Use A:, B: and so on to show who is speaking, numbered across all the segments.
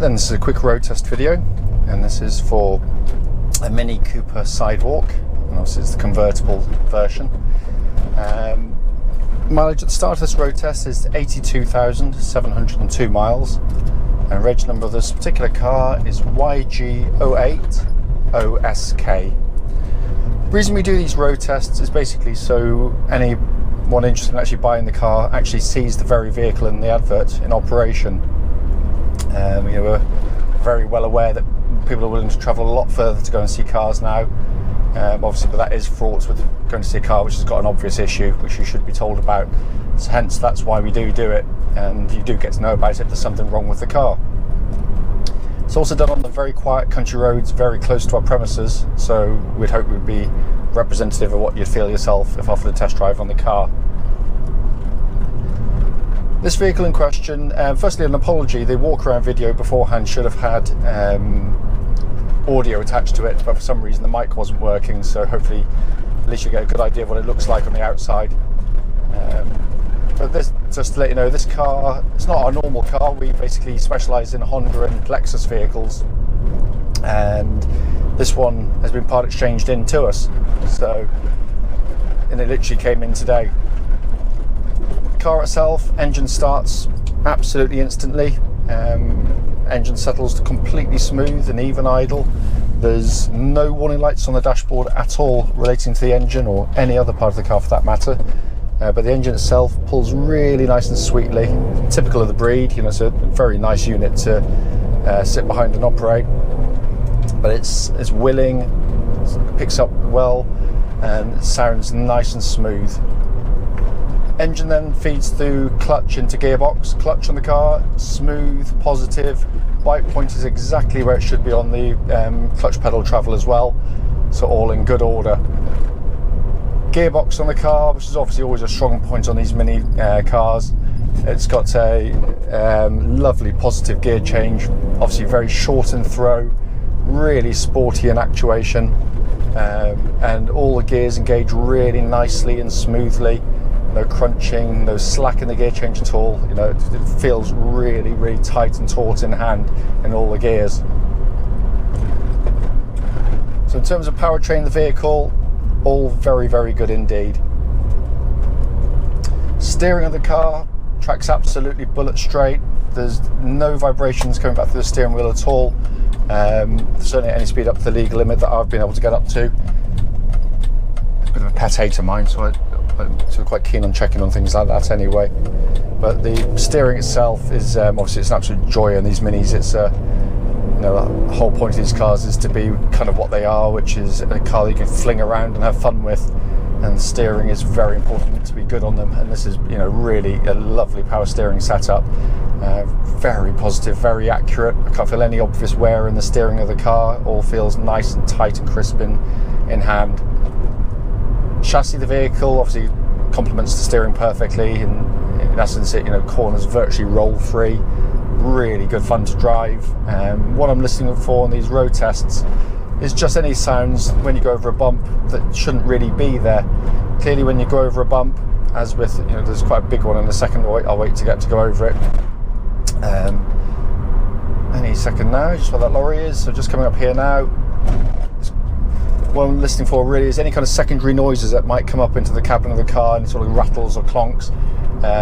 A: then, this is a quick road test video, and this is for a Mini Cooper Sidewalk, and obviously it's the convertible version. Mileage at the start of this road test is 82,702 miles, and reg number of this particular car is YG08OSK. The reason we do these road tests is basically so anyone interested in actually buying the car actually sees the very vehicle in the advert in operation. We're very well aware that people are willing to travel a lot further to go and see cars now, obviously, but that is fraught with going to see a car which has got an obvious issue which you should be told about. So hence that's why we do it, and you do get to know about it if there's something wrong with the car. It's also done on the very quiet country roads very close to our premises, so we'd hope it would be representative of what you'd feel yourself if offered a test drive on the car. This vehicle in question, firstly an apology, the walk around video beforehand should have had audio attached to it, but for some reason the mic wasn't working, so hopefully at least you get a good idea of what it looks like on the outside. But this, just to let you know, this car, it's not our normal car. We basically specialise in Honda and Lexus vehicles, and this one has been part exchanged in to us, and it literally came in today. Car itself, engine starts absolutely instantly, engine settles completely smooth and even idle. There's no warning lights on the dashboard at all relating to the engine or any other part of the car for that matter, but the engine itself pulls really nice and sweetly, typical of the breed. It's a very nice unit to sit behind and operate, but it's willing, it picks up well, and it sounds nice and smooth. Engine then feeds through clutch into gearbox. Clutch on the car, smooth, positive. Bike point is exactly where it should be on the clutch pedal travel as well, so all in good order. Gearbox on the car, which is obviously always a strong point on these mini cars. It's got a lovely positive gear change, obviously very short in throw, really sporty in actuation, and all the gears engage really nicely and smoothly. No crunching, no slack in the gear change at all. It feels really, really tight and taut in hand in all the gears. So in terms of powertrain of the vehicle, all very, very good indeed. Steering of the car tracks absolutely bullet straight. There's no vibrations coming back through the steering wheel at all. Certainly at any speed up to the legal limit that I've been able to get up to. It's a bit of a pet hate of mine, so I'm quite keen on checking on things like that anyway. But the steering itself is obviously it's an absolute joy in these minis. It's the whole point of these cars is to be kind of what they are, which is a car that you can fling around and have fun with, and steering is very important to be good on them, and this is really a lovely power steering setup. Very positive, very accurate. I can't feel any obvious wear in the steering of the car. All feels nice and tight and crisp in hand. Chassis of the vehicle obviously complements the steering perfectly, and in essence corners virtually roll free. Really good fun to drive. What I'm listening for on these road tests is just any sounds when you go over a bump that shouldn't really be there. Clearly when you go over a bump, as with there's quite a big one in a second, I'll wait to go over it any second now, just where that lorry is. So just coming up here now, what I'm listening for really is any kind of secondary noises that might come up into the cabin of the car, and sort of rattles or clonks,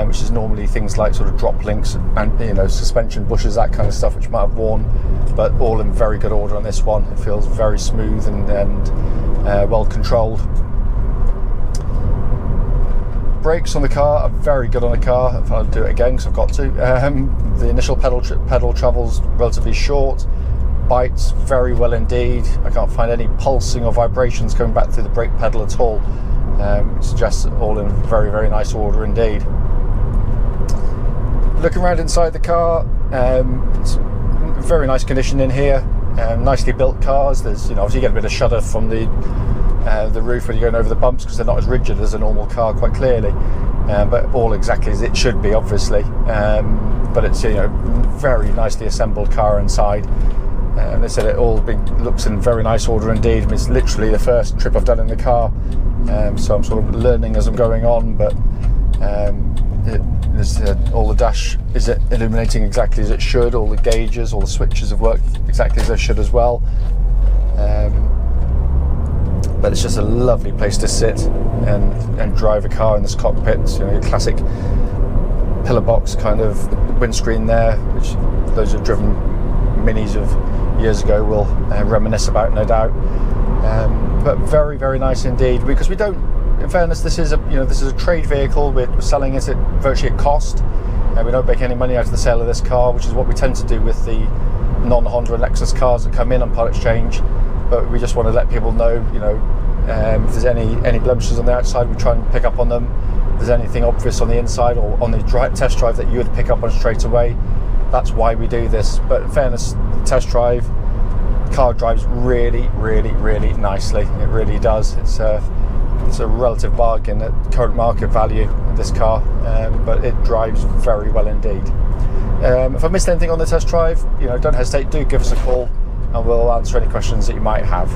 A: which is normally things like sort of drop links and suspension bushes, that kind of stuff, which might have worn, but all in very good order on this one. It feels very smooth and well controlled. Brakes on the car are very good on the car. I'll do it again because I've got to. The initial pedal travel's relatively short. Bites very well indeed. I can't find any pulsing or vibrations coming back through the brake pedal at all. It suggests all in very, very nice order indeed. Looking around inside the car, it's very nice condition in here. Nicely built cars. There's obviously you get a bit of shudder from the roof when you're going over the bumps because they're not as rigid as a normal car, quite clearly, but all exactly as it should be, obviously. But it's very nicely assembled car inside. They said it all looks in very nice order indeed. It's literally the first trip I've done in the car, so I'm sort of learning as I'm going on, but There's all the dash is illuminating exactly as it should. All the gauges, all the switches have worked exactly as they should as well. But it's just a lovely place to sit and drive a car in this cockpit. You know, your classic pillar box kind of windscreen there, which those who've driven Minis of years ago will reminisce about, no doubt. But very, very nice indeed, because we don't, in fairness, this is a trade vehicle. We're selling it at virtually at cost. We don't make any money out of the sale of this car, which is what we tend to do with the non-Honda and Lexus cars that come in on part exchange. But we just want to let people know, if there's any blemishes on the outside, we try and pick up on them. If there's anything obvious on the inside or on the test drive that you would pick up on straight away, that's why we do this. But in fairness, the test drive, the car drives really, really, really nicely. It really does. It's a relative bargain at current market value of this car, but it drives very well indeed. If I missed anything on the test drive, don't hesitate, do give us a call and we'll answer any questions that you might have.